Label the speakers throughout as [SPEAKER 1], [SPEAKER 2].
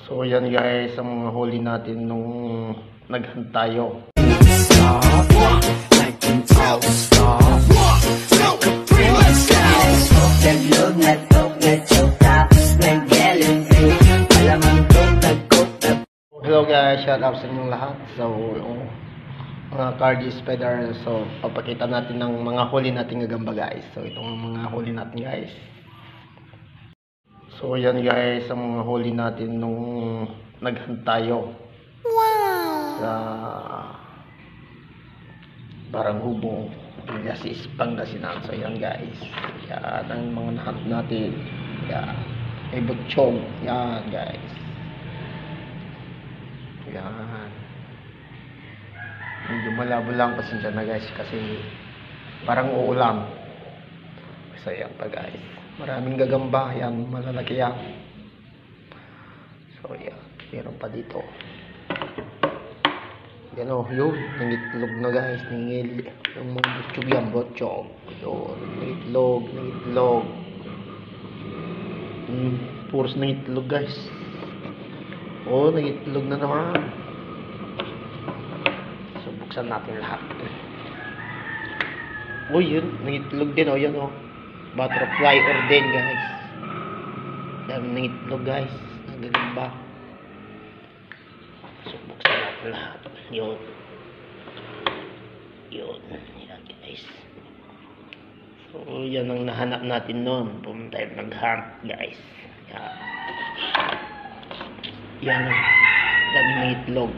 [SPEAKER 1] So yan guys, ang mga huli natin nung naghunt tayo. Hello guys, shout out sa inyong lahat. So yung mga Cardi Spider, so papakita natin ng mga huli nating gagamba guys. So itong mga huli natin guys. So yan guys, ang mga huli natin nung naghunt tayo. Wow! Sa Barangubong, Villasis, Pangasinan. So yan guys, yan ang mga nahunt natin. Yan, may butchog. Yan guys. Yan. Medyo malabo lang, pasensya na guys kasi parang uulan. So yan pa guys, maraming gagamba. Yan, malalaki yan. So yan, meron pa dito. Yan o, yun, nangitlog na guys. Yung mga butchog yan, butchog. Yun, nangitlog. Puros nangitlog guys. Oh, nangitlog na naman. So buksan natin lahat. Oh, yun, nangitlog din o, yan o. Butterfly orden guys. Dami nangitlog guys. Nagagamba. So buksan natin lahat. Yun. Yan guys. So yan ang nahanap natin noon. Pumunta tayo nag-hunt guys. Yan ang dami ng itlog.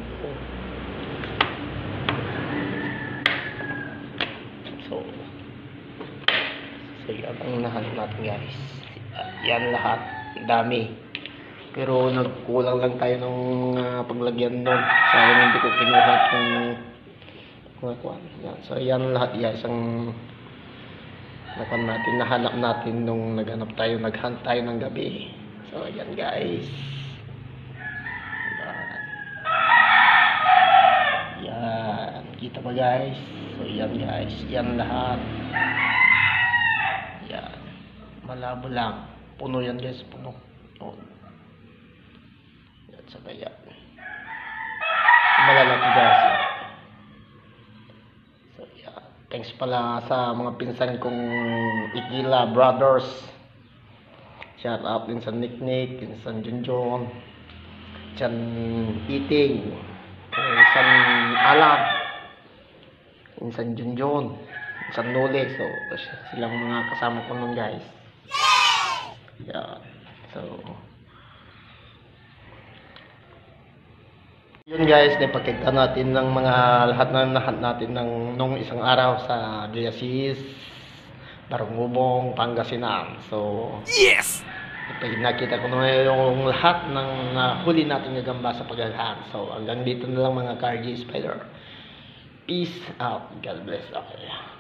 [SPEAKER 1] So yan ang nahanap natin guys. Yan lahat, dami. Pero nagkulang lang tayo ng paglagyan nun. Sayang hindi ko kinuha itong mga kuwan. So yan lahat guys ang nahanap natin nung naghunt tayo ng gabi. So yan guys. Yan, kita pa guys. So yan guys, yan lahat. Yan, malabo lang. Puno yan guys, puno. Oh. Yan, saka yan. Malalaki guys. So yan, thanks pala sa mga pinsan kong Ikila Brothers. Shout out din sa Nick, San Junjun, Chan Iting, San Alam, San Junjun, San Nole. So silang mga kasama ko nun guys. Yeah. So yun guys, napakita natin ng mga lahat na nahunt natin nung isang araw sa Villasis, Barangubong, Pangasinan. So yes! Nakita ko na yung lahat ng huli natin gagamba sa paghahunt. So hanggang dito na lang mga Cardi Spider. Peace out. God bless. Okay.